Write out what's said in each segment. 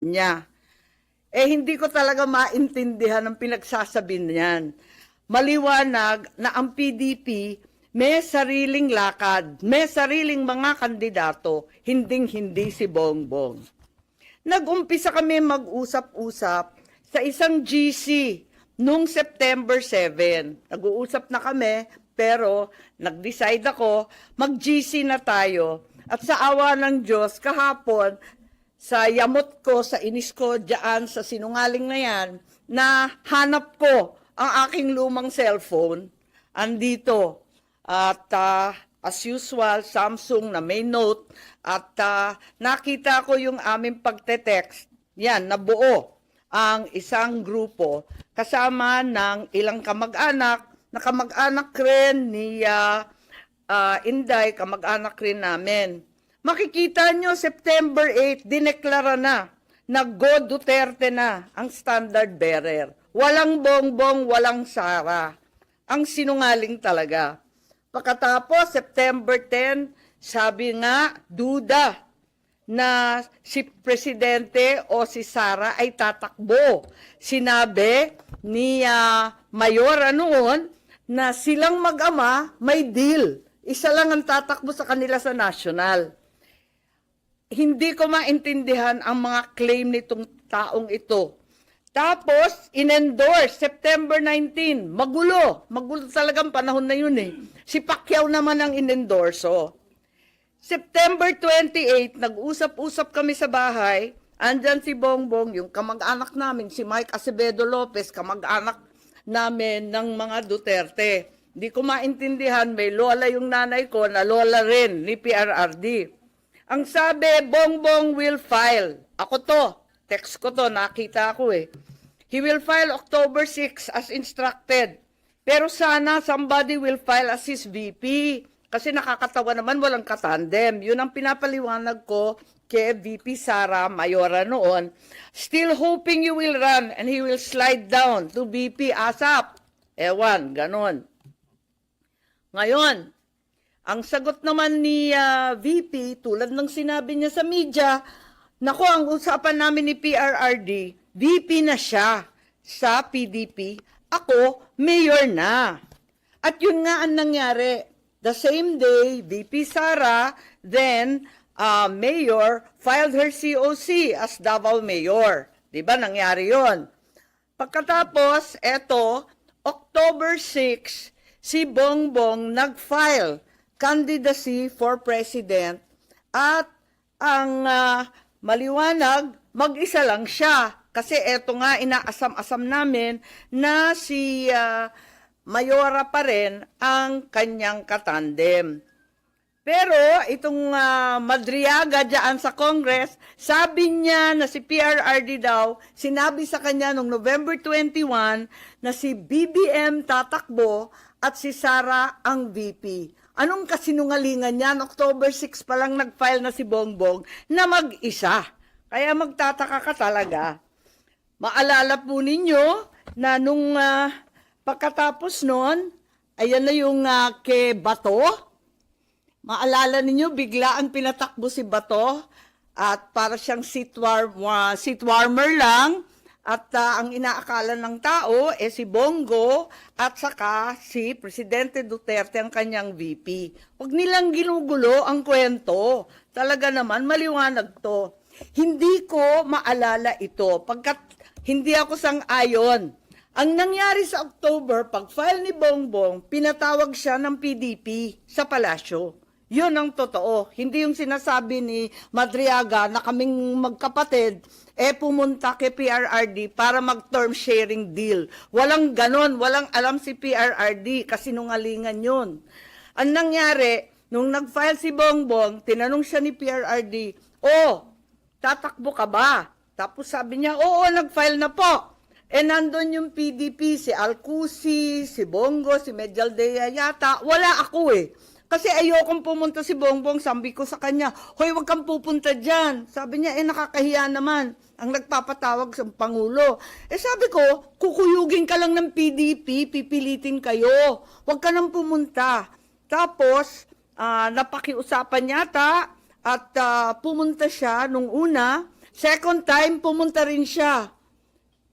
niya. Hindi ko talaga maintindihan ang pinagsasabi niyan. Maliwanag na ang PDP may sariling lakad, may sariling mga kandidato, hinding-hindi si Bongbong. Nag-umpisa kami mag-usap-usap sa isang GC noong September 7. Nag-uusap na kami, pero nag-decide ako, mag-GC na tayo. At sa awa ng Diyos, kahapon, sa yamot ko, sa inis ko, diyan sa sinungaling na yan, na hanap ko ang aking lumang cellphone, andito. At as usual, Samsung na may note, at nakita ko yung aming pagte-text, yan, nabuo ang isang grupo kasama ng ilang kamag-anak, na kamag-anak rin ni Inday, kamag-anak rin namin. Makikita nyo, September 8, dineklara na Go Duterte na ang standard bearer. Walang Bongbong, walang Sara. Ang sinungaling talaga. Pagkatapos, September 10, sabi nga, duda na si Presidente o si Sara ay tatakbo. Sinabi ni Mayora noon na silang mag-ama may deal. Isa lang ang tatakbo sa kanila sa national. Hindi ko maintindihan ang mga claim nitong taong ito. Tapos, in-endorse, September 19, magulo. Magulo talagang panahon na yun eh. Si Pacquiao naman ang in-endorso. September 28, nag-usap-usap kami sa bahay. Andyan si Bongbong, yung kamag-anak namin, si Mike Acevedo Lopez, kamag-anak namin ng mga Duterte. Hindi ko maintindihan, may lola yung nanay ko na lola rin ni PRRD. Ang sabi, Bongbong will file. Ako to, text ko to, nakita ko eh. He will file October 6 as instructed. Pero sana somebody will file as his VP. Kasi nakakatawa naman, walang katandem. Yun ang pinapaliwanag ko kay VP Sara Mayora noon. Still hoping you will run and he will slide down to VP ASAP. Ewan, ganon. Ngayon, ang sagot naman ni VP, tulad ng sinabi niya sa media, nako, ang usapan namin ni PRRD, VP na siya sa PDP, ako, mayor na. At yun nga ang nangyari. The same day, VP Sara, then mayor, filed her COC as Davao Mayor. Diba, nangyari yon. Pagkatapos, eto, October 6, si Bongbong nag-file candidacy for president at ang maliwanag, mag-isa lang siya. Kasi eto nga, inaasam-asam namin na si Mayora pa rin ang kanyang katandem. Pero itong Madriaga dyan sa Congress, sabi niya na si PRRD daw, sinabi sa kanya noong November 21 na si BBM tatakbo at si Sara ang VP. Anong kasinungalingan yan? October 6 pa lang nag-file na si Bongbong na mag-isa. Kaya magtataka ka talaga. Maalala po ninyo na nung pagkatapos nun, ayan na yung kay Bato. Maalala ninyo, bigla ang pinatakbo si Bato at para siyang seat warmer lang. At ang inaakala ng tao si Bongo at saka si Presidente Duterte ang kanyang VP. Huwag nilang ginugulo ang kwento. Talaga naman, maliwanag to. Hindi ko maalala ito pagkat hindi ako sang-ayon. Ang nangyari sa October, pag-file ni Bongbong, pinatawag siya ng PDP sa palasyo. Yun ang totoo. Hindi yung sinasabi ni Madriaga na kaming magkapatid, pumunta kay PRRD para mag-term sharing deal. Walang ganon, walang alam si PRRD, kasi nungalingan yun. Ang nangyari, nung nag-file si Bongbong, tinanong siya ni PRRD, tatakbo ka ba? Tapos sabi niya, oo, nag-file na po. Nandun yung PDP, si Alcusi, si Bongo, si Medialdea yata. Wala ako Kasi ayokong pumunta si Bongbong, sabi ko sa kanya, hoy, wag kang pupunta dyan. Sabi niya, nakakahiya naman ang nagpapatawag sa Pangulo. Sabi ko, kukuyugin ka lang ng PDP, pipilitin kayo. Wag ka nang pumunta. Tapos, napakiusapan yata at pumunta siya nung una Second time, pumunta rin siya.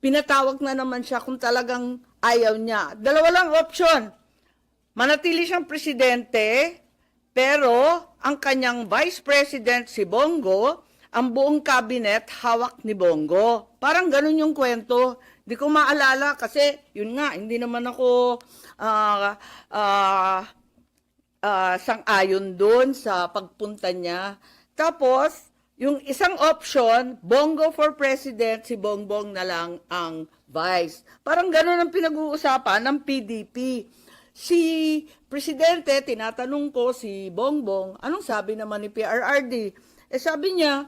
Pinatawag na naman siya kung talagang ayaw niya. Dalawa lang option. Manatili siyang presidente, pero ang kanyang vice president si Bongo, ang buong cabinet hawak ni Bongo. Parang ganun yung kwento. Di ko maalala kasi yun nga, hindi naman ako sang-ayon doon sa pagpunta niya. Tapos, yung isang option, Bongo for president, si Bongbong na lang ang vice. Parang gano'n ang pinag-uusapan ng PDP. Si presidente, tinatanong ko si Bongbong, anong sabi naman ni PRRD? Sabi niya,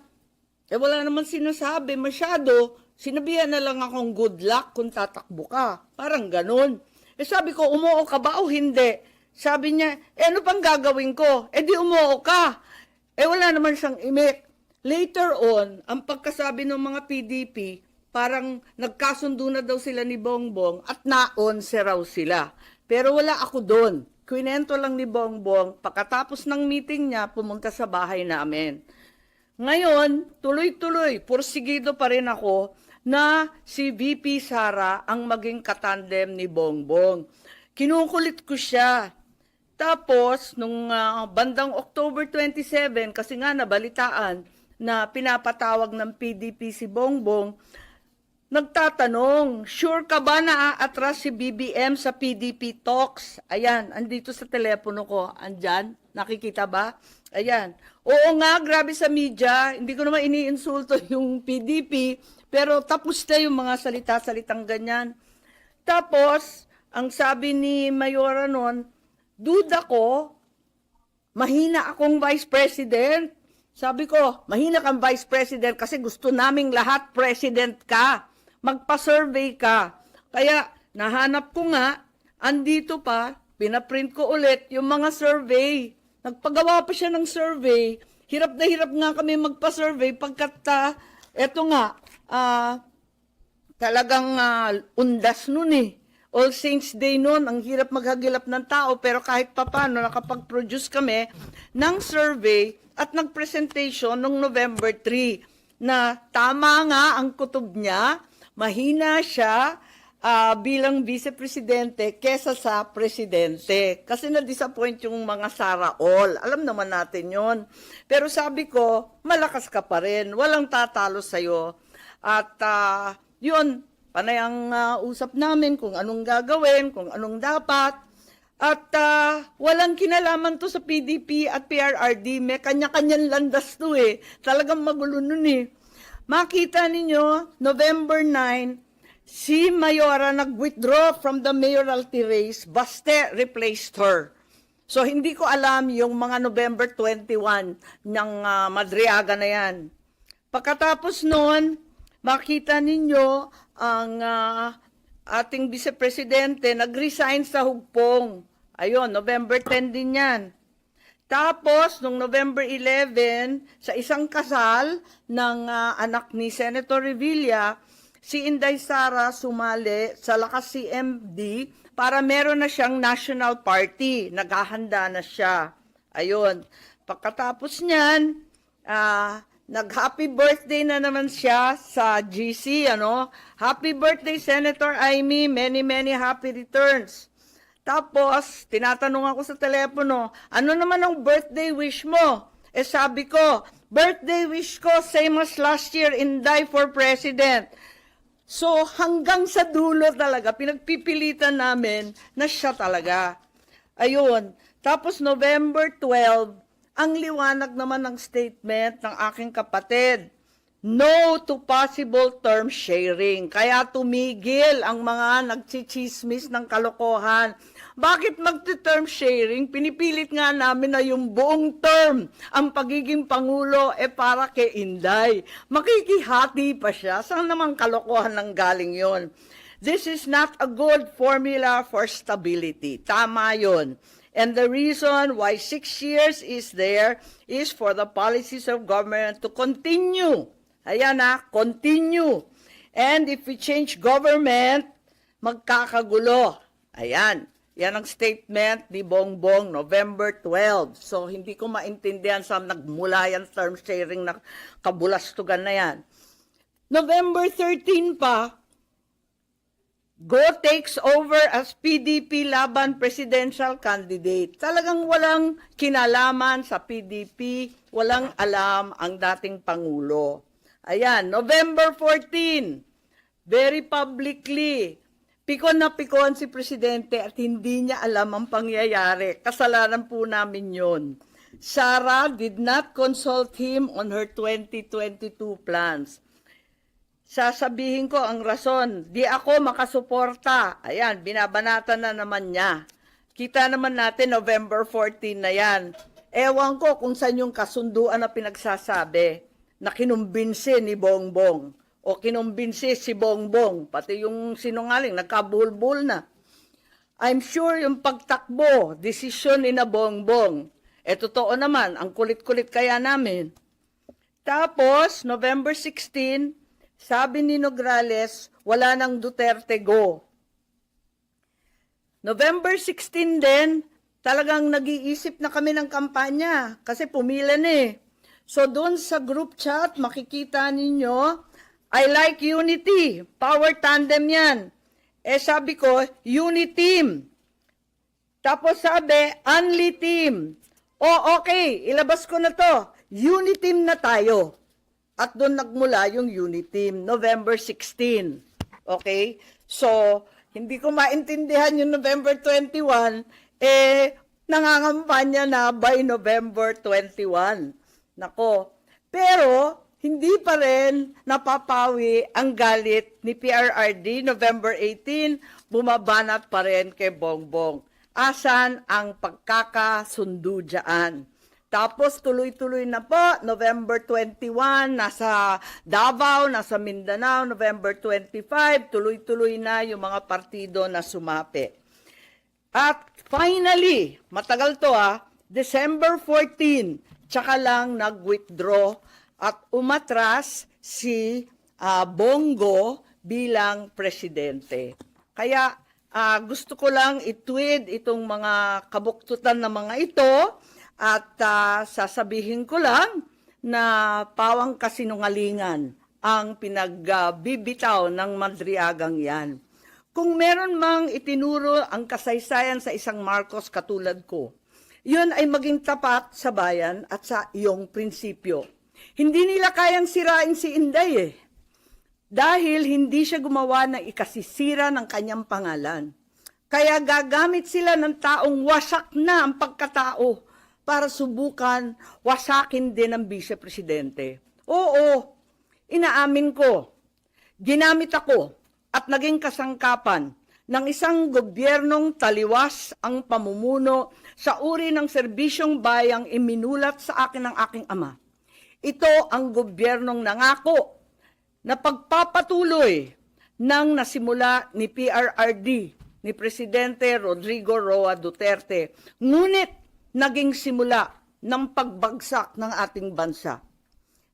wala naman sinasabi masyado, sinabihan na lang akong good luck kung tatakbo ka. Parang gano'n. Sabi ko, umuo ka ba o hindi? Sabi niya, ano pang gagawin ko? Di umuo ka. Wala naman siyang imik. Later on, ang pagkasabi ng mga PDP, parang nagkasundo na daw sila ni Bongbong at na-11 raw sila. Pero wala ako doon. Kwinento lang ni Bongbong, pagkatapos ng meeting niya, pumunta sa bahay namin. Ngayon, tuloy-tuloy, pursigido pa rin ako na si VP Sara ang maging katandem ni Bongbong. Kinukulit ko siya. Tapos, nung bandang October 27, kasi nga nabalitaan, na pinapatawag ng PDP si Bongbong, nagtatanong, sure ka ba na aatras si BBM sa PDP talks? Ayan, andito sa telepono ko. Andyan, nakikita ba? Ayan. Oo nga, grabe sa media. Hindi ko naman iniinsulto yung PDP, pero tapos na yung mga salita-salitang ganyan. Tapos, ang sabi ni Mayora noon, duda ko, mahina akong vice president. Sabi ko, mahina kang vice president kasi gusto naming lahat president ka. Magpa-survey ka. Kaya nahanap ko nga, andito pa, pinaprint ko ulit yung mga survey. Nagpagawa pa siya ng survey. Hirap na hirap nga kami magpa-survey pagkat eto nga, talagang undas nun eh. All Saints Day noon, ang hirap maghagilap ng tao, pero kahit papano nakapag-produce kami ng survey at nag-presentation noong November 3 na tama nga ang kutob niya, mahina siya bilang vice-presidente kesa sa presidente. Kasi na-disappoint yung mga Sara All. Alam naman natin yon. Pero sabi ko, malakas ka pa rin. Walang tatalo sa'yo. At yun, panay ang usap namin kung anong gagawin, kung anong dapat. At walang kinalaman to sa PDP at PRRD. May kanya-kanyang landas to eh. Talagang magulo nun eh. Makita ninyo, November 9, si Mayora nag-withdraw from the mayoralty race. Baste replaced her. So hindi ko alam yung mga November 21 ng Madriaga na yan. Pagkatapos noon, makita ninyo ang ating vice-presidente nag-resign sa hugpong. Ayun, November 10 din yan. Tapos, noong November 11, sa isang kasal ng anak ni Senator Revilla, si Inday Sara sumali sa Lakas CMD para meron na siyang national party. Naghahanda na siya. Ayun. Pagkatapos niyan, nag-happy birthday na naman siya sa GC, ano? Happy birthday, Senator Amy. Many, many happy returns. Tapos, tinatanong ako sa telepono, ano naman ang birthday wish mo? Sabi ko, birthday wish ko, same as last year, Inday for President. So, hanggang sa dulo talaga, pinagpipilitan namin na siya talaga. Ayun. Tapos, November 12, ang liwanag naman ng statement ng aking kapatid, no to possible term sharing. Kaya tumigil ang mga nagchichismis ng kalokohan. Bakit magti-term sharing? Pinipilit nga namin na yung buong term, ang pagiging Pangulo, para kay Inday. Makikihati pa siya. Saan naman kalokohan ng galing yon? This is not a good formula for stability. Tama yon. And the reason why 6 years is there is for the policies of government to continue. Ayan continue. And if we change government, magkakagulo. Ayan. Yan ang statement ni Bongbong November 12. So, hindi ko maintindihan sa nagmula yan term sharing na kabulastugan na yan. November 13 pa, Go takes over as PDP laban presidential candidate. Talagang walang kinalaman sa PDP, walang alam ang dating Pangulo. Ayan, November 14, very publicly, pikon na pikon si Presidente at hindi niya alam ang pangyayari. Kasalanan po namin yun. Sara did not consult him on her 2022 plans. Sasabihin ko ang rason, di ako makasuporta. Ayan, binabanatan na naman niya. Kita naman natin November 14 na yan. Ewan ko kung saan yung kasunduan na pinagsasabi na kinumbinsi ni Bongbong o kinumbinsi si Bongbong, pati yung sinungaling, nagkabulbul na. I'm sure yung pagtakbo, desisyon ni na Bongbong. Totoo naman, ang kulit-kulit kaya namin. Tapos, November 16, sabi ni Nograles, wala nang Duterte go. November 16 din, talagang nag-iisip na kami ng kampanya kasi pumila na eh. So doon sa group chat, makikita ninyo, I like unity, power tandem yan. Sabi ko, uniteam. Tapos sabi, only team. Okay, ilabas ko na to. Uniteam na tayo. At doon nagmula yung unit team, November 16. Okay? So, hindi ko maintindihan yung November 21, nangangampanya na by November 21. Nako. Pero, hindi pa rin napapawi ang galit ni PRRD November 18, bumabanat pa rin kay Bongbong. Asan ang pagkakasundo dyan? Tapos tuloy-tuloy na po, November 21, nasa Davao, nasa Mindanao, November 25, tuloy-tuloy na yung mga partido na sumapi. At finally, matagal to December 14, tsaka lang nag-withdraw at umatras si Bongo bilang presidente. Kaya gusto ko lang itweet itong mga kabuktutan na mga ito. At sasabihin ko lang na pawang kasinungalingan ang pinagbibitaw ng Madriagang yan. Kung meron mang itinuro ang kasaysayan sa isang Marcos katulad ko, yun ay maging tapat sa bayan at sa iyong prinsipyo. Hindi nila kayang sirain si Inday dahil hindi siya gumawa ng ikasisira ng kanyang pangalan. Kaya gagamit sila ng taong wasak na ang pagkatao para subukan wasakin din ang vice-presidente. Oo, inaamin ko, ginamit ako at naging kasangkapan ng isang gobyernong taliwas ang pamumuno sa uri ng serbisyong bayang iminulat sa akin ng aking ama. Ito ang gobyernong nangako na pagpapatuloy ng nasimula ni PRRD, ni Presidente Rodrigo Roa Duterte. Ngunit, naging simula ng pagbagsak ng ating bansa.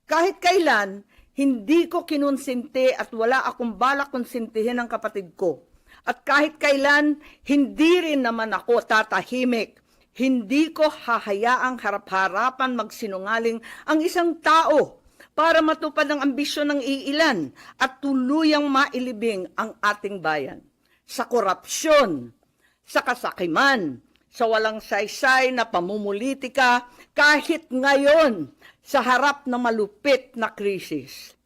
Kahit kailan, hindi ko kinonsinti at wala akong balak konsintihin ang kapatid ko. At kahit kailan, hindi rin naman ako tatahimik. Hindi ko hahayaang harap-harapan magsinungaling ang isang tao para matupad ang ambisyon ng iilan at tuluyang mailibing ang ating bayan. Sa korupsyon, sa kasakiman, sa walang saysay na pamumulitika kahit ngayon sa harap ng malupit na krisis.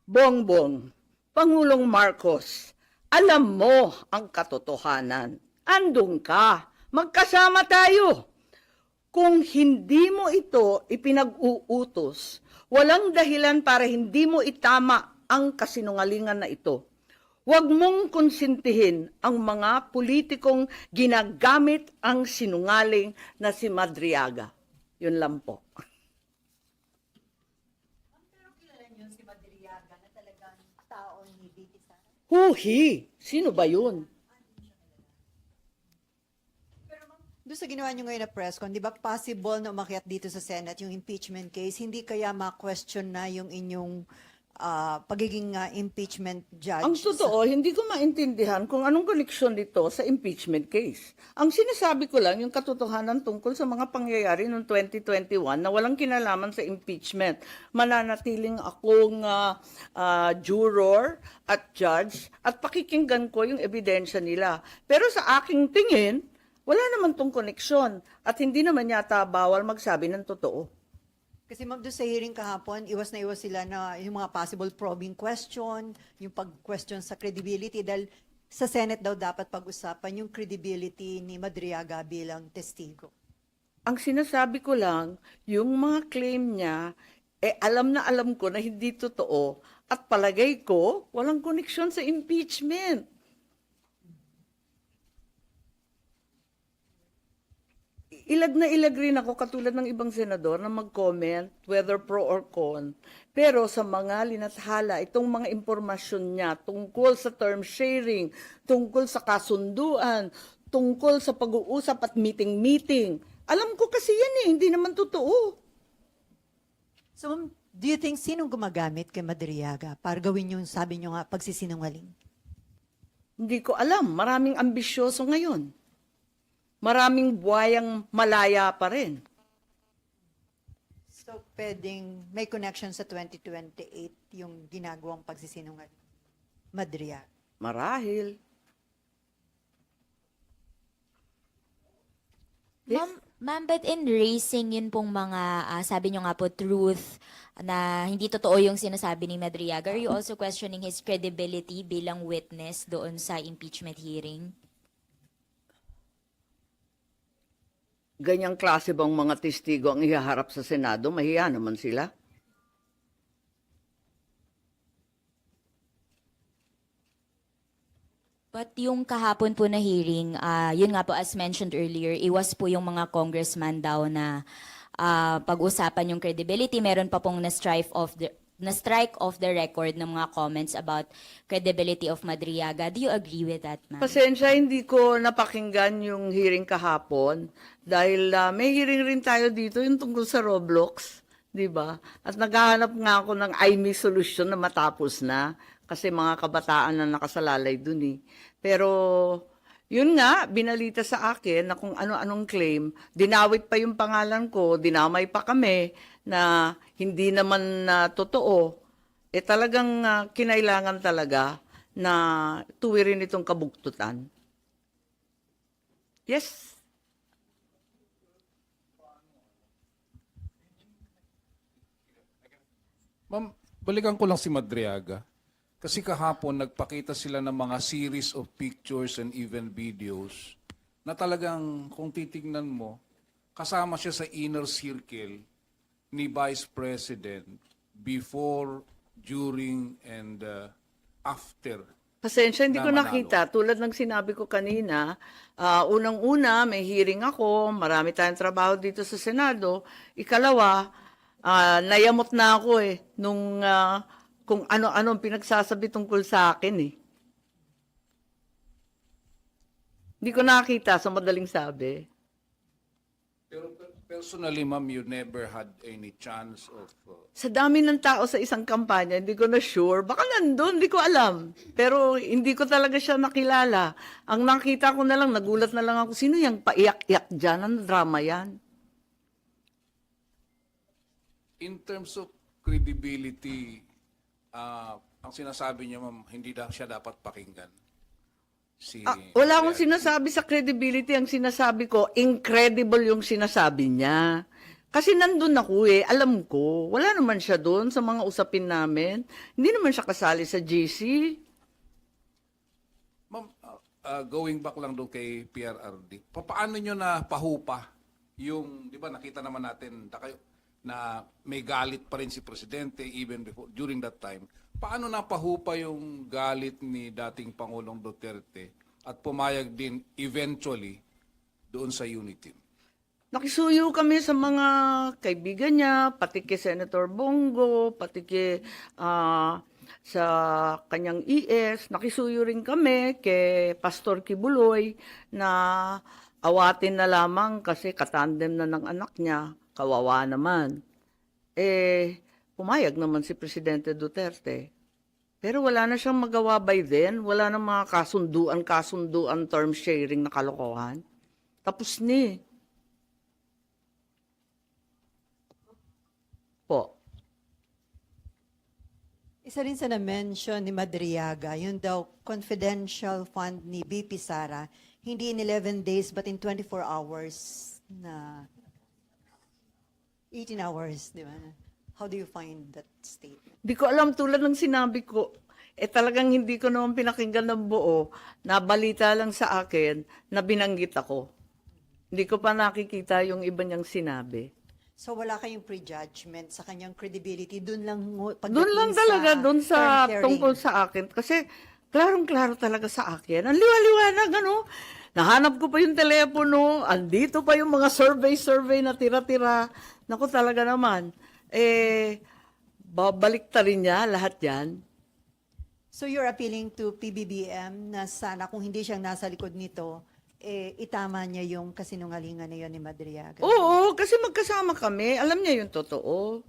Bongbong, Pangulong Marcos, alam mo ang katotohanan. Andun ka, magkasama tayo. Kung hindi mo ito ipinag-uutos, walang dahilan para hindi mo itama ang kasinungalingan na ito. Huwag mong konsintihin ang mga politikong ginagamit ang sinungaling na si Madriaga. Yun lang po. Pero kilala niyo si Madriaga na talagang tao ni Vicky Sara? Huhi! Sino ba yun? Pero ma'am, doon sa ginawa niyo ngayon na press con, di ba possible na umakyat dito sa Senate yung impeachment case, hindi kaya ma-question na yung inyong pagiging impeachment judge. Ang totoo, hindi ko maintindihan kung anong koneksyon nito sa impeachment case. Ang sinasabi ko lang yung katotohanan tungkol sa mga pangyayari noong 2021 na walang kinalaman sa impeachment. Mananatiling akong juror at judge at pakikinggan ko yung ebidensya nila. Pero sa aking tingin, wala naman tong koneksyon at hindi naman yata bawal magsabi ng totoo. Kasi ma'am, doon sa hearing kahapon, iwas na iwas sila na yung mga possible probing question, yung pag-question sa credibility, dahil sa Senate daw dapat pag-usapan yung credibility ni Madriaga bilang testigo. Ang sinasabi ko lang, yung mga claim niya, alam na alam ko na hindi totoo at palagay ko, walang koneksyon sa impeachment. Ilag na ilag rin ako katulad ng ibang senador na mag-comment whether pro or con. Pero sa mga linathala, itong mga impormasyon niya tungkol sa term sharing, tungkol sa kasunduan, tungkol sa pag-uusap at meeting-meeting. Alam ko kasi yan hindi naman totoo. So ma'am, do you think sinong gumagamit kay Madriaga para gawin yung sabi nyo nga pagsisinungaling? Hindi ko alam, maraming ambisyoso ngayon. Maraming buhayang malaya pa rin. So pwedeng may connection sa 2028 yung ginagawang pagsisinungaling. Madriaga. Marahil. Yes? Ma'am, but in racing, yun pong mga, sabi nyo nga po, truth, na hindi totoo yung sinasabi ni Madriaga, are you also questioning his credibility bilang witness doon sa impeachment hearing? Ganyang klase bang mga testigo ang ihaharap sa Senado? Mahiya naman sila. But yung kahapon po na hearing, yun nga po as mentioned earlier, iwas po yung mga congressman daw na pag-usapan yung credibility. Meron pa pong na-strike off the record ng mga comments about credibility of Madriaga. Do you agree with that, ma'am? Pasensya, hindi ko napakinggan yung hearing kahapon dahil may hearing rin tayo dito yung tungkol sa Roblox, di ba? At naghahanap nga ako ng IME solution na matapos na kasi mga kabataan na nakasalalay dun eh. Pero yun nga, binalita sa akin na kung ano-anong claim, dinawit pa yung pangalan ko, dinamay pa kami na hindi naman totoo. Talagang kinailangan talaga na tuwirin itong kabuktutan. Yes. Ma'am, balikan ko lang si Madriaga. Kasi kahapon nagpakita sila ng mga series of pictures and even videos na talagang kung titingnan mo, kasama siya sa inner circle ni Vice President before, during, and after. Pasensya, hindi ko Na manalo. nakita. Tulad ng sinabi ko kanina, unang-una, may hearing ako, marami tayong trabaho dito sa Senado. Ikalawa, nayamot na ako nung kung ano-ano ang pinagsasabi tungkol sa akin Hindi ko nakita sa madaling sabi. Pero personally, ma'am, you never had any chance of... Sa dami ng tao sa isang kampanya, hindi ko na sure. Baka nandun, hindi ko alam. Pero hindi ko talaga siya nakilala. Ang nakita ko na lang, nagulat na lang ako, sino yung paiyak-iyak dyan? Ang drama yan. In terms of credibility, ang sinasabi niya, ma'am, hindi siya dapat pakinggan. Wala akong sinasabi sa credibility. Ang sinasabi ko, incredible yung sinasabi niya. Kasi nandun ako alam ko. Wala naman siya doon sa mga usapin namin. Hindi naman siya kasali sa GC. Ma'am, going back lang doon kay PRRD, paano nyo na pahupa yung, di ba nakita naman natin na may galit pa rin si Presidente even before, during that time. Paano napahupa yung galit ni dating Pangulong Duterte at pumayag din eventually doon sa unity? Nakisuyo kami sa mga kaibigan niya, pati kay Senator Bongo, pati kay sa kanyang ES. Nakisuyo rin kami kay Pastor Kibuloy na awatin na lamang kasi katandem na ng anak niya. Kawawa naman. pumayag naman si Presidente Duterte. Pero wala na siyang magawa by then. Wala na mga kasunduan, term sharing na kalokohan. Tapos ni. Po. Isa rin sa na-mention ni Madriaga, yun daw confidential fund ni BP Sara, hindi in 11 days but in 24 hours na 18 hours, di ba? How do you find that statement? Di ko alam, tulad ng sinabi ko, talagang hindi ko naman pinakinggan ng buo. Nabalita lang sa akin na binanggit ako. Hindi ko pa nakikita yung iba niyang sinabi. So wala kayong prejudgment sa kanyang credibility, dun lang Doon lang talaga, doon sa tungkol sa akin. Kasi klarong-klaro talaga sa akin. Ang liwa-liwanag, ano? Nahanap ko pa yung telepono, andito pa yung mga survey na tira-tira. Naku, talaga naman. Babalik ta rin niya lahat yan. So you're appealing to PBBM na sana kung hindi siyang nasa likod nito, itama niya yung kasinungalingan na yun ni Madriaga. Oo, kasi magkasama kami. Alam niya yung totoo.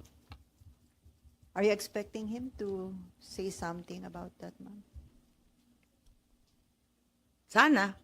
Are you expecting him to say something about that, ma'am? Sana.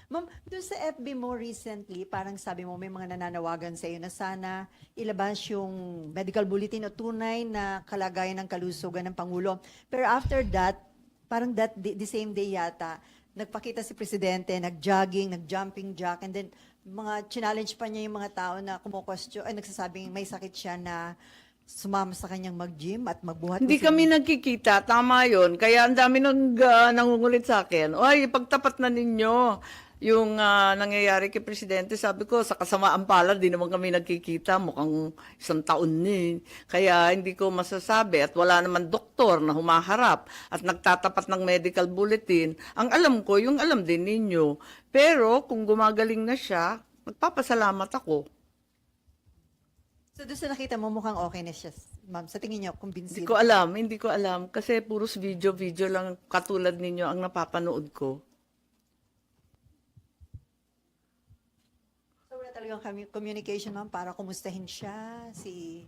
Ma'am, doon sa FB mo recently, parang sabi mo may mga nananawagan sa iyo na sana ilabas yung medical bulletin o tunay na kalagayan ng kalusugan ng Pangulo. Pero after that, parang the same day yata, nagpakita si Presidente, nag-jogging, nag-jumping jack, and then mga challenge pa niya yung mga tao na nagsasabing may sakit siya na sumama sa kanyang mag-gym at magbuhat. Hindi kami nagkikita, tama yon. Kaya ang dami nang nangungulit sa akin. Oy, pagtapat na ninyo yung nangyayari kay Presidente. Sabi ko, sa kasamaan palad, di naman kami nagkikita. Mukhang 1 taon ni. Kaya hindi ko masasabi. At wala naman doktor na humaharap at nagtatapat ng medical bulletin. Ang alam ko, yung alam din ninyo. Pero kung gumagaling na siya, magpapasalamat ako. So doon sa nakita mo, mukhang okay na siya, ma'am. Sa tingin niyo, Hindi kumbinsido? ko alam. Kasi puros video lang katulad ninyo ang napapanood ko. So wala talagang communication, ma'am, para kumustahin siya, si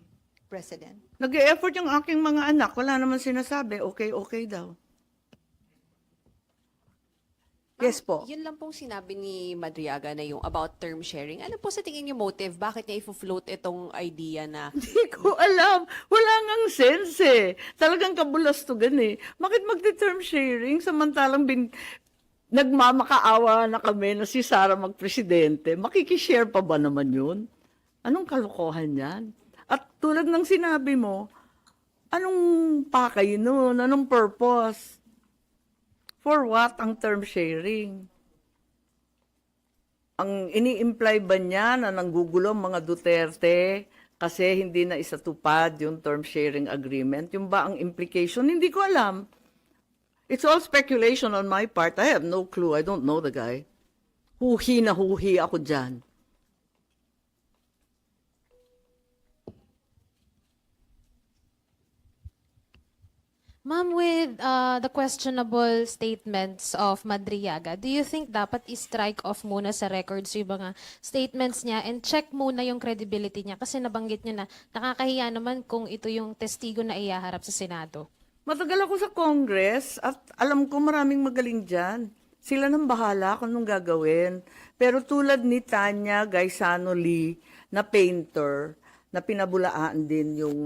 President? Nag-e-effort yung aking mga anak. Wala naman sinasabi. Okay daw. Yes po. Yun lang pong sinabi ni Madriaga na yung about term sharing. Ano po sa tingin niyo motive? Bakit niya i-float itong idea na Hindi ko alam. Wala ngang sense eh. Talagang kabulastugan eh. Bakit magte-term sharing samantalang nagmamakaawa na kami na si Sara magpresidente? Makikishare pa ba naman yun? Anong kalokohan yan? At tulad ng sinabi mo, anong pakay nun? Anong purpose? For what ang term sharing? Ang ini-imply ba niya na nanggugulo ang mga Duterte kasi hindi na isatupad yung term sharing agreement? Yung ba ang implication? Hindi ko alam. It's all speculation on my part. I have no clue. I don't know the guy. Huhi na huhi ako dyan. Ma'am, with the questionable statements of Madriaga, do you think dapat i-strike off muna sa records yung mga statements niya and check muna yung credibility niya? Kasi nabanggit niya na nakakahiya naman kung ito yung testigo na iyaharap sa Senado. Matagal ako sa Congress at alam ko maraming magaling dyan. Sila nang bahala kung anong gagawin. Pero tulad ni Tanya Gaisano Lee na painter, na pinabulaan din yung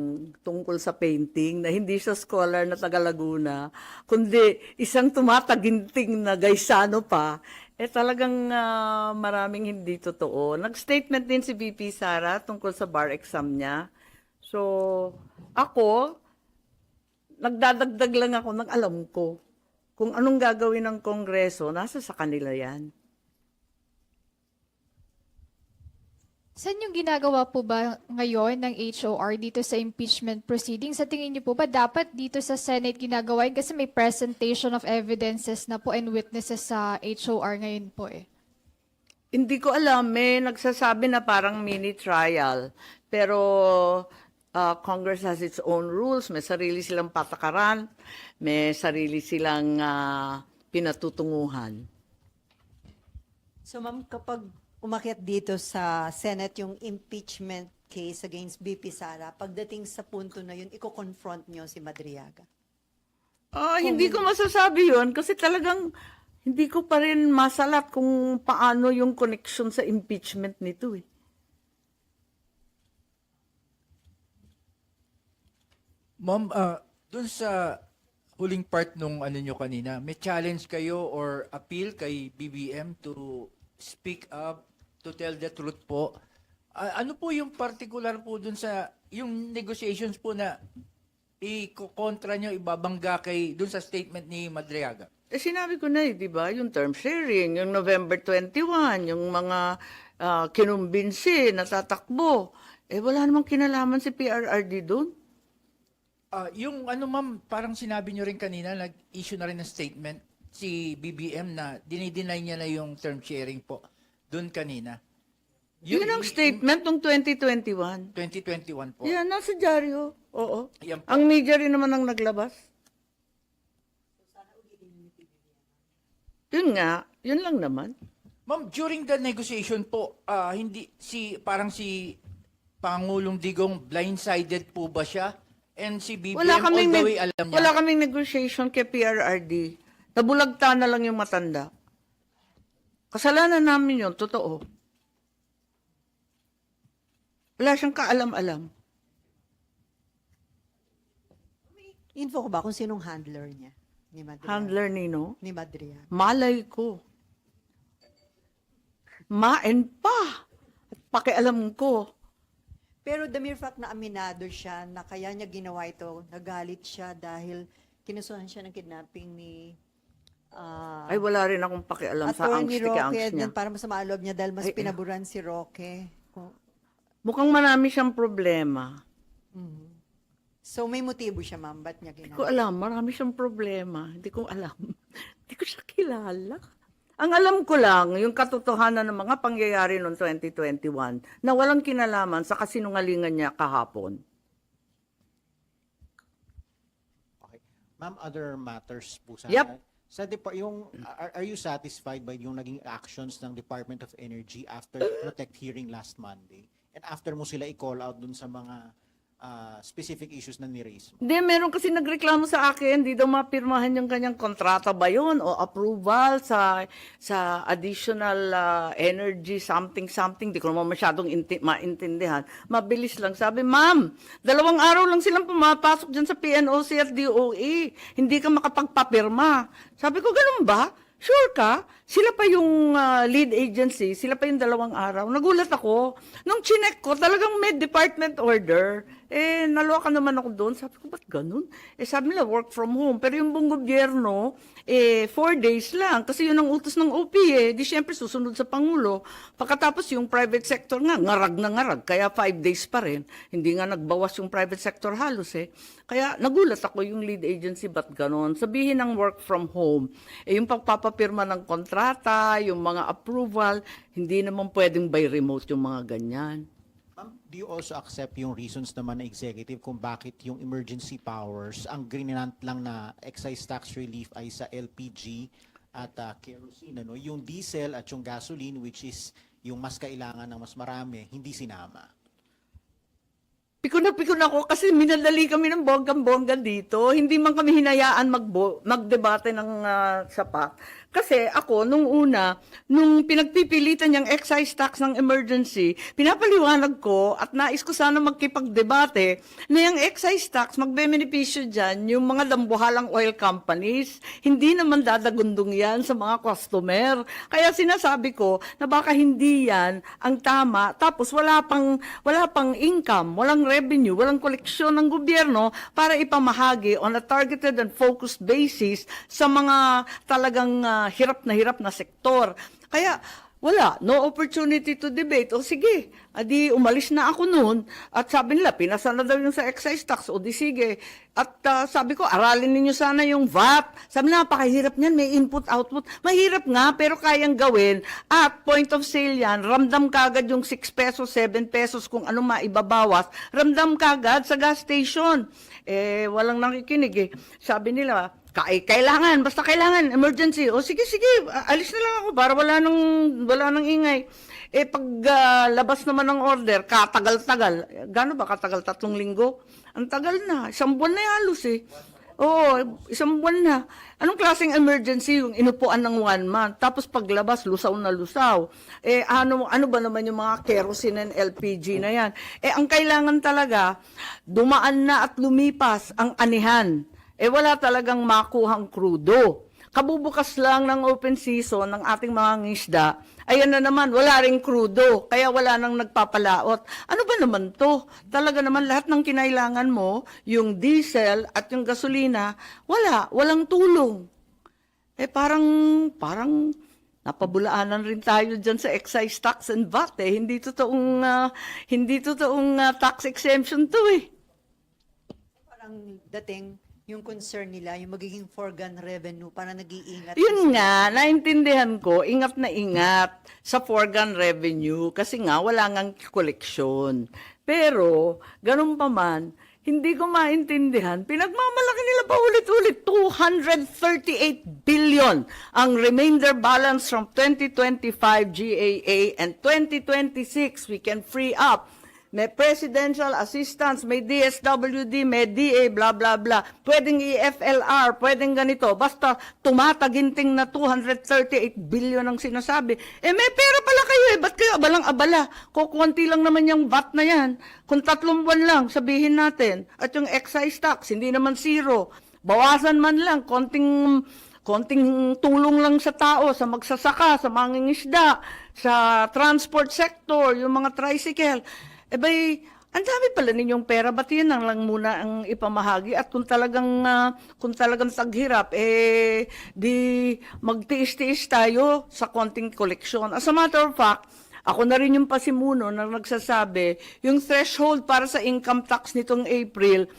tungkol sa painting, na hindi siya scholar na taga Laguna, kundi isang tumataginting na Gaisano pa, talagang maraming hindi totoo. Nag-statement din si VP Sara tungkol sa bar exam niya. So, ako, nagdadagdag lang ako ng alam ko. Kung anong gagawin ng Kongreso, nasa sa kanila yan. Saan yung ginagawa po ba ngayon ng HOR dito sa impeachment proceedings? Sa tingin niyo po ba dapat dito sa Senate ginagawa yun? Kasi may presentation of evidences na po and witnesses sa HOR ngayon po eh. Hindi ko alam, may nagsasabi na parang mini trial. Pero Congress has its own rules, may sarili silang patakaran, may sarili silang pinatutunguhan. So ma'am, kapag umakyat dito sa Senate yung impeachment case against BP Sara, pagdating sa punto na yun, iko-confront nyo si Madriaga? Hindi ko masasabi yun kasi talagang hindi ko pa rin masalat kung paano yung connection sa impeachment nito eh. Ma'am, dun sa huling part nung ano nyo kanina, may challenge kayo or appeal kay BBM to speak up, to tell the truth po. Ano po yung particular po dun sa, yung negotiations po na i-kontra nyo, ibabangga kay dun sa statement ni Madriaga? Sinabi ko na di ba, yung term sharing, yung November 21, yung mga kinumbinsi, natatakbo. Wala namang kinalaman si PRRD doon. Yung ano ma'am, parang sinabi nyo rin kanina, nag-issue na rin ng statement si BBM na dinideny niya na yung term sharing po doon kanina. Yun ang statement ng 2021. 2021 po. Yan, nasa dyaryo. Oo. Yan po. Ang media rin naman ang naglabas. Yun nga, yun lang naman. Ma'am, during the negotiation po, parang si Pangulong Digong blindsided po ba siya? And si BBM all the way alam niya? Wala kaming negotiation kay PRRD. Nabulagta na lang yung matanda. Kasalanan namin yun, totoo. Wala siyang kaalam-alam. Info ko ba kung sinong handler niya? Ni Madriaga? Handler Nino. Ni Madriaga. Malay ko. Maen pa. At pakialam ko. Pero the mere fact na aminado siya na kaya niya ginawa ito, nagalit siya dahil kinusuhan siya ng kidnapping ni Ay, wala rin akong pakialam sa Attorney angst Roque angst niya. din para masama loob niya dahil mas Ay, pinaburan si Roque. Mukhang marami siyang problema. So may motibo siya, ma'am. Ba't niya Hindi ko ginawa? alam. Marami siyang problema. Hindi ko alam. Hindi ko siya kilala. Ang alam ko lang, yung katotohanan ng mga pangyayari noong 2021 na walang kinalaman sa kasinungalingan niya kahapon. Okay. Ma'am, other matters po sana. Yep. Are you satisfied by yung naging actions ng Department of Energy after the Protect hearing last Monday? And after mo sila i-call out dun sa mga specific issues na ni-raise mo? Hindi, meron kasi nagreklamo sa akin, di daw mapirmahan yung kanyang kontrata ba yun o approval sa additional energy something, di ko naman masyadong maintindihan. Mabilis lang. Sabi, ma'am, 2 araw lang silang pumapasok dyan sa PNOC at DOE. Hindi ka makapagpapirma. Sabi ko, ganun ba? Sure ka? Sila pa yung lead agency, sila pa yung 2 araw. Nagulat ako. Nung chinek ko, talagang may department order. Naloka naman ako doon. Sabi ko, ba't ganun? Sabi nila, work from home. Pero yung buong gobyerno, 4 days lang. Kasi yun ang utos ng OP Di syempre susunod sa Pangulo. Pagkatapos yung private sector nga, ngarag na ngarag. Kaya 5 days pa rin. Hindi nga nagbawas yung private sector halos Kaya nagulat ako yung lead agency, ba't ganun? Sabihin ng work from home. Yung pagpapapirma ng kontrata, yung mga approval, hindi naman pwedeng by remote yung mga ganyan. Ma'am, do you also accept yung reasons naman na executive kung bakit yung emergency powers, ang grinant lang na excise tax relief ay sa LPG at kerosene, ano? Yung diesel at yung gasoline, which is yung mas kailangan ng mas marami, hindi sinama? Pikon na ako kasi minadali kami ng bonggang-bongga dito. Hindi man kami hinayaan magdebate ng sapat. Kasi ako, nung pinagpipilitan yung excise tax ng emergency, pinapaliwanag ko at nais ko sana magkipagdebate na yung excise tax, magbe-benepisyo dyan yung mga dambuhalang oil companies. Hindi naman dadagundong yan sa mga customer. Kaya sinasabi ko na baka hindi yan ang tama. Tapos wala pang income, walang revenue, walang koleksyon ng gobyerno para ipamahagi on a targeted and focused basis sa mga talagang hirap na sektor. Kaya wala, no opportunity to debate. O sige, adi umalis na ako noon at sabi nila, pinasa na daw yung sa excise tax. O di sige. At sabi ko, aralin ninyo sana yung VAT. Sabi na, napakahirap niyan, may input-output. Mahirap nga, pero kayang gawin. At point of sale yan, ramdam kagad yung 6 pesos, 7 pesos, kung ano maibabawas. Ramdam kagad sa gas station. Walang nakikinig Sabi nila, basta kailangan, emergency. O sige, alis na lang ako para wala nang ingay. pag labas naman ng order, katagal-tagal. Gano'n ba katagal? 3 linggo? Ang tagal na. 1 buwan na halos eh. Oo, 1 buwan na. Anong klaseng emergency yung inupuan ng 1 month? Tapos paglabas, lusaw na lusaw. Ano ba naman yung mga kerosene and LPG na yan? Ang kailangan talaga, dumaan na at lumipas ang anihan. Wala talagang makuhang krudo. Kabubukas lang ng open season ng ating mga ngisda, ayan na naman, wala ring krudo, kaya wala nang nagpapalaot. Ano ba naman to? Talaga naman lahat ng kinailangan mo, yung diesel at yung gasolina, walang tulong. Parang napabulaanan rin tayo dyan sa excise tax and VAT eh. Hindi totoong tax exemption to eh. Parang dating yung concern nila, yung magiging foregone revenue, para nag-iingat. Yun nga, naintindihan ko, ingat na ingat sa foregone revenue kasi nga wala ngang koleksyon. Pero, ganun pa man, hindi ko maintindihan, pinagmamalaki nila pa ulit-ulit, 238 billion ang remainder balance from 2025 GAA and 2026 we can free up. May presidential assistance, may DSWD, may DA, blah, blah, blah. Pwedeng EFLR, pwedeng ganito. Basta tumataginting na 238 billion ang sinasabi. May pera pala kayo eh. Ba't kayo abalang-abala? Kukunti lang naman yung VAT na yan. Kung 3 buwan lang, sabihin natin. At yung excise tax, hindi naman zero. Bawasan man lang, konting tulong lang sa tao, sa magsasaka, sa mangingisda, sa transport sector, yung mga tricycle. Ang dami pala ninyong pera, ba't yun lang muna ang ipamahagi? At kung talagang taghirap, di magtiis-tiis tayo sa konting koleksyon. As a matter of fact, ako na rin yung pasimuno na nagsasabi, yung threshold para sa income tax nitong April,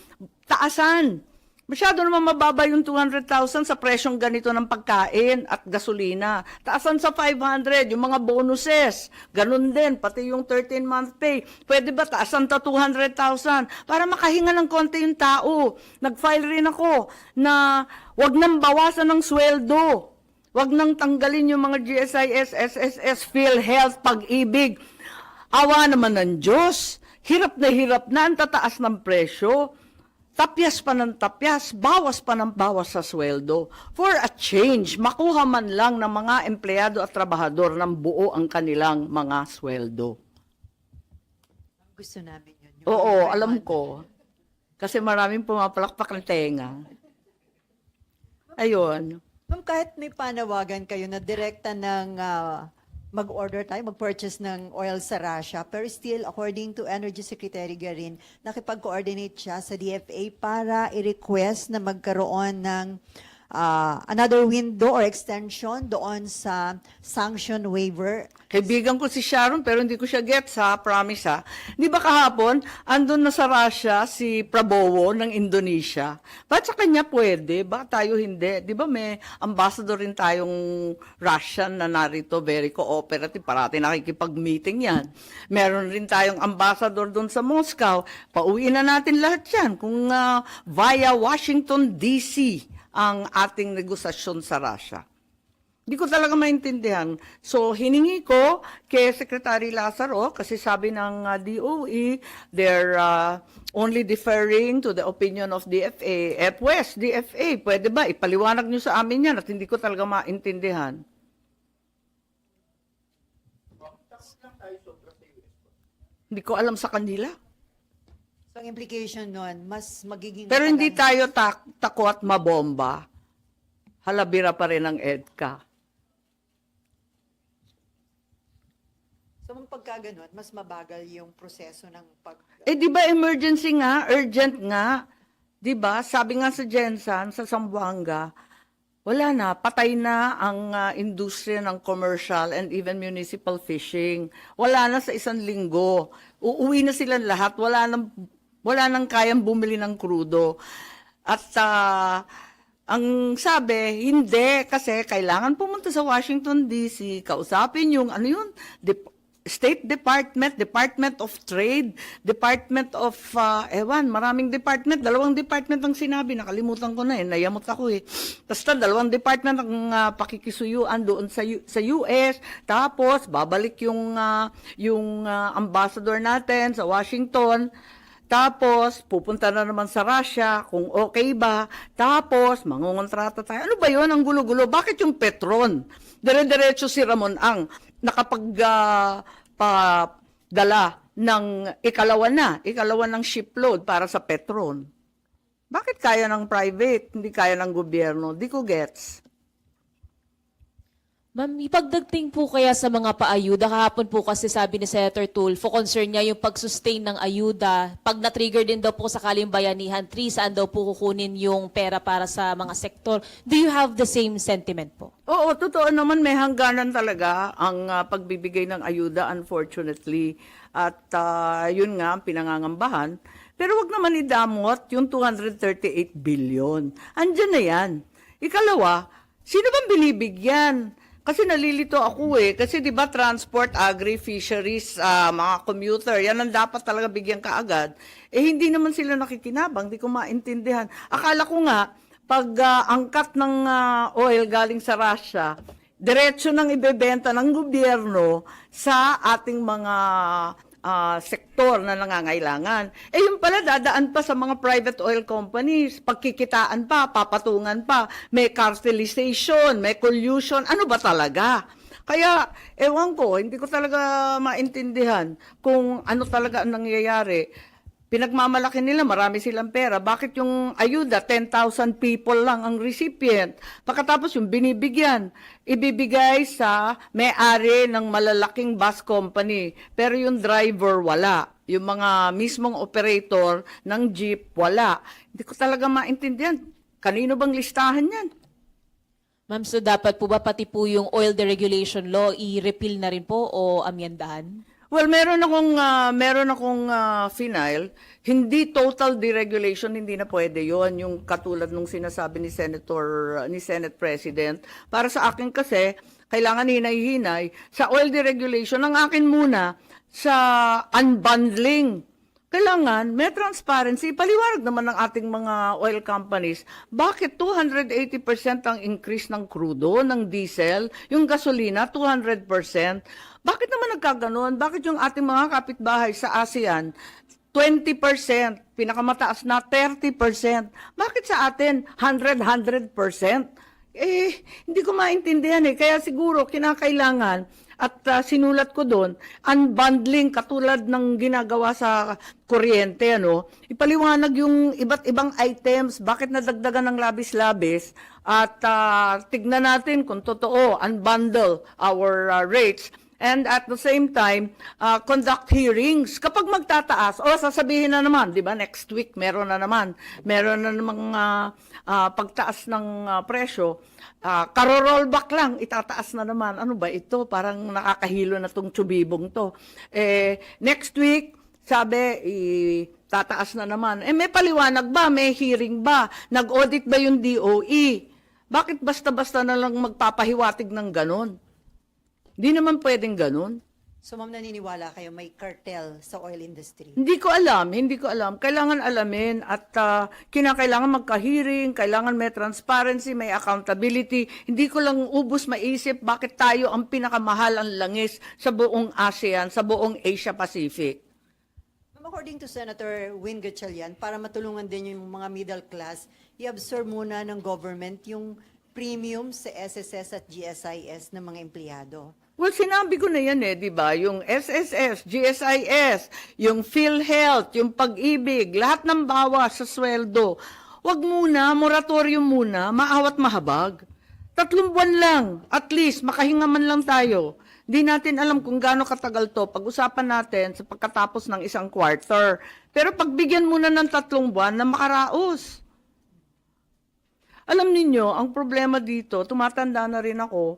taasan. Masyado naman mababa yung 200,000 sa presyong ganito ng pagkain at gasolina. Taasan sa 500, yung mga bonuses. Ganun din, pati yung 13-month pay. Pwede ba taasan ta 200,000 para makahinga ng konti yung tao? Nag-file rin ako na wag nang bawasan ng sweldo. Wag nang tanggalin yung mga GSIS, SSS, PhilHealth, Pag-ibig. Awa naman ng Diyos. Hirap na ang tataas ng presyo. Tapyas pa ng tapyas, bawas pa ng bawas sa sweldo. For a change, makuha man lang ng mga empleyado at trabahador ng buo ang kanilang mga sweldo. Gusto namin yun. Yung Oo, mga alam requirement. ko. Kasi maraming pumapalakpak ng tenga. Ayun. Ma'am, kahit may panawagan kayo na direkta ng mag-order tayo, mag-purchase ng oil sa Russia, pero still, according to Energy Secretary Garin, nakipag-coordinate siya sa DFA para i-request na magkaroon ng another window or extension doon sa sanction waiver. Kaibigan ko si Sharon pero hindi ko siya gets ha, promise ha. Di ba kahapon, andun na sa Russia si Prabowo ng Indonesia. Ba't sa kanya pwede? Bakit tayo hindi? Di ba may ambassador rin tayong Russian na narito, very cooperative, parati nakikipag-meeting yan. Meron rin tayong ambassador doon sa Moscow. Pauwiin na natin lahat yan kung via Washington DC ang ating negosasyon sa Russia. Hindi ko talaga maintindihan. So, hiningi ko kay Secretary Lazaro, kasi sabi ng DOE, they're only deferring to the opinion of DFA. Pwes, DFA, pwede ba? Ipaliwanag nyo sa amin yan at hindi ko talaga maintindihan. Hindi ko alam sa kanila. So, ang implication nun, mas magiging... Pero hindi matagal- tayo takot mabomba. Halabira pa rin ang EDCA. So, mong pagka ganun, mas mabagal yung proseso ng Di ba emergency nga, urgent nga? Di ba? Sabi nga sa Jensan, sa Zamboanga, wala na, patay na ang industriya ng commercial and even municipal fishing. Wala na sa 1 linggo. Uuwi na sila lahat, wala nang kayang bumili ng krudo. At ang sabi, hindi, kasi kailangan pumunta sa Washington DC, kausapin yung, State Department, Department of Trade, Department of, maraming department, 2 department ang sinabi, nakalimutan ko na nayamot ako Basta 2 department ang pakikisuyuan doon sa US, tapos babalik yung ambassador natin sa Washington, tapos pupunta na naman sa Russia kung okay ba, tapos mangungontrata tayo. Ano ba yon ang gulo-gulo? Bakit yung Petron? Dire-diretso si Ramon Ang nakapagdala ng ikalawa ng shipload para sa Petron. Bakit kaya ng private, hindi kaya ng gobyerno? Di ko gets. Ma'am, ipagdagting po kaya sa mga paayuda, kahapon po kasi sabi ni Senator Tulfo, concern niya yung pag-sustain ng ayuda. Pag na-trigger din daw po sakaling bayanihan 3, saan daw po kukunin yung pera para sa mga sektor. Do you have the same sentiment po? Oo, totoo naman may hangganan talaga ang pagbibigay ng ayuda, unfortunately. At yun nga ang pinangangambahan. Pero wag naman idamot yung 238 billion. Andyan na yan. Ikalawa, sino bang binibigyan? Kasi nalilito ako Kasi di ba transport, agri, fisheries, mga commuter, yan ang dapat talaga bigyan kaagad. Hindi naman sila nakikinabang, di ko maintindihan. Akala ko nga, pag angkat ng oil galing sa Russia, diretso nang ibebenta ng gobyerno sa ating mga sektor na nangangailangan. Yung pala, dadaan pa sa mga private oil companies, pagkikitaan pa, papatungan pa, may cartelization, may collusion, ano ba talaga? Kaya, ewan ko, hindi ko talaga maintindihan kung ano talaga ang nangyayari. Pinagmamalaki nila, marami silang pera. Bakit yung ayuda, 10,000 people lang ang recipient? Pagkatapos yung binibigyan, ibibigay sa may-ari ng malalaking bus company. Pero yung driver, wala. Yung mga mismong operator ng jeep, wala. Hindi ko talaga maintindihan. Kanino bang listahan yan? Ma'am, so dapat po ba pati po yung oil deregulation law i-repeal na rin po o amyendahan? Well, meron akong final. Hindi total deregulation, hindi na pwede yon yung katulad nung sinasabi ni Senate President. Para sa akin kasi, kailangan hinay-hinay. Sa oil deregulation, ang akin muna, sa unbundling. Kailangan may transparency. Paliwanag naman ng ating mga oil companies, bakit 280% ang increase ng crudo, ng diesel, yung gasolina 200%? Bakit naman nagkaganon? Bakit yung ating mga kapitbahay sa ASEAN 20%, pinakamataas na 30%? Bakit sa atin 100%? Hindi ko maintindihan Kaya siguro kinakailangan at sinulat ko doon, unbundling katulad ng ginagawa sa kuryente, ipaliwanag yung iba't ibang items, bakit nadagdagan ng labis-labis, at tignan natin kung totoo, unbundle our rates. And at the same time, conduct hearings. Kapag magtataas, sasabihin na naman, di ba, next week, meron na namang pagtaas ng presyo, karo-rollback lang, itataas na naman. Ano ba ito? Parang nakakahilo na tong tsubibong to. Next week, sabi, tataas na naman. May paliwanag ba? May hearing ba? Nag-audit ba yung DOE? Bakit basta-basta na lang magpapahiwatig ng ganon? Hindi naman pwedeng ganon. So ma'am, naniniwala kayo may cartel sa oil industry? Hindi ko alam. Kailangan alamin at kinakailangan magka-hearing, kailangan may transparency, may accountability. Hindi ko lang ubos maisip bakit tayo ang pinakamahal ang langis sa buong ASEAN, sa buong Asia Pacific. Ma'am, according to Senator Win Gatchalian, para matulungan din yung mga middle class, i-absorb muna ng government yung premium sa SSS at GSIS ng mga empleyado. Well, sinabi ko na yan di ba? Yung SSS, GSIS, yung PhilHealth, yung Pag-ibig, lahat ng bawas sa sweldo. Wag muna, moratorium muna, maawat mahabag. 3 buwan lang, at least, makahinga man lang tayo. Di natin alam kung gaano katagal to. Pag-usapan natin sa pagkatapos ng 1 quarter. Pero pagbigyan muna ng 3 buwan na makaraos. Alam ninyo, ang problema dito, tumatanda na rin ako,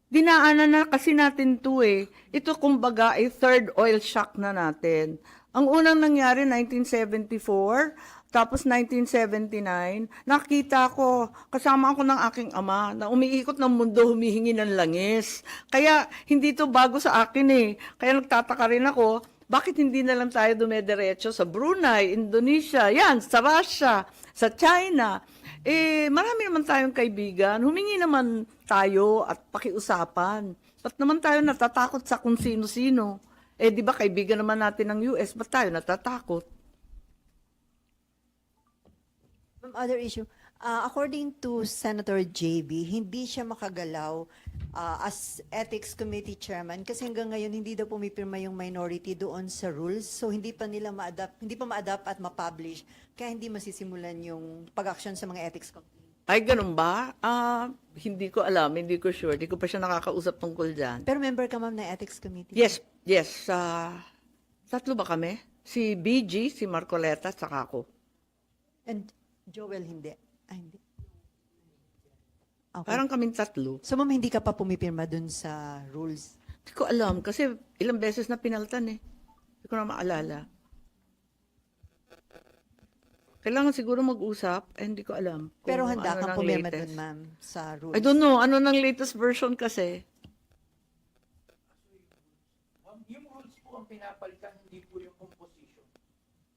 dinaanan na kasi natin to Ito kumbaga ay third oil shock na natin. Ang unang nangyari, 1974, Tapos 1979, nakita ko, kasama ako ng aking ama, na umiikot ng mundo, humihingi ng langis. Kaya hindi to bago sa akin eh. Kaya nagtataka rin ako, bakit hindi na lang tayo dumediretso sa Brunei, Indonesia, yan, sa Russia, sa China. Eh, marami naman tayong kaibigan. Humingi naman tayo at pakiusapan. Ba't naman tayo natatakot sa kung sino-sino? Eh, di ba kaibigan naman natin ng US, ba't tayo natatakot? Other issue, according to Senator JB, hindi siya makagalaw as Ethics Committee Chairman kasi hanggang ngayon hindi daw pumipirma yung minority doon sa rules. So hindi pa nila hindi pa ma-adapt at ma-publish. Kaya hindi masisimulan yung pag-action sa mga Ethics Committee. Ay, ganun ba? Hindi ko alam, hindi ko sure. Hindi ko pa siya nakakausap tungkol dyan. Pero member ka, ma'am, ng Ethics Committee? Yes. Tatlo ba kami? Si BG, si Marcoleta, at saka ako. And Joel, hindi. Ay, hindi. Okay. Parang kaming tatlo. So, ma'am, hindi ka pa pumipirma dun sa rules? Hindi ko alam kasi ilang beses na pinaltan eh. Hindi ko na maalala. Kailangan siguro mag-usap, hindi ko alam. kung Pero handa ano kang ng pumirma latest. dun, ma'am, sa rules? I don't know, ano ng latest version kasi? Yung rules po ang pinapalitan, hindi po yung composition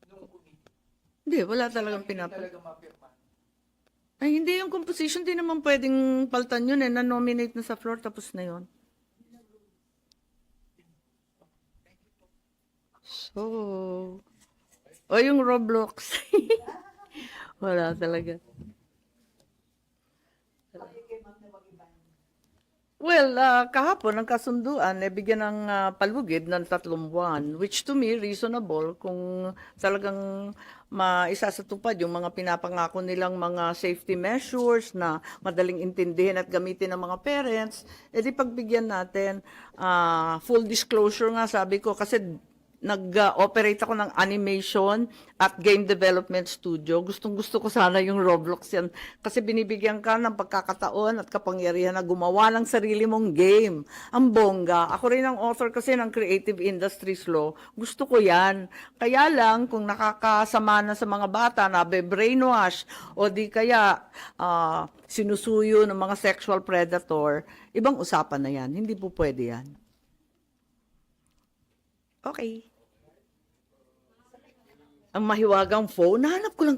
ng committee. Hindi, wala talagang pinapal. Talaga mapirma. Ay, hindi yung composition, di naman pwedeng paltan yun eh. Na-nominate na sa floor, tapos na yun. So, o yung Roblox. Wala talaga. Well, kahapon, ang kasunduan, bigyan ng palugid ng 3 buwan, which to me, reasonable kung talagang maisasatupad yung mga pinapangako nilang mga safety measures na madaling intindihin at gamitin ng mga parents, edi pagbigyan natin, full disclosure nga sabi ko, kasi nag-operate ako ng animation at game development studio. Gustong-gusto ko sana yung Roblox yan. Kasi binibigyan ka ng pagkakataon at kapangyarihan na gumawa ng sarili mong game. Ang bongga. Ako rin ang author kasi ng Creative Industries Law. Gusto ko yan. Kaya lang, kung nakakasama na sa mga bata na brainwash o di kaya sinusuyo ng mga sexual predator, ibang usapan na yan. Hindi po pwede yan. Okay. Ang mahiwagang phone, nahanap ko lang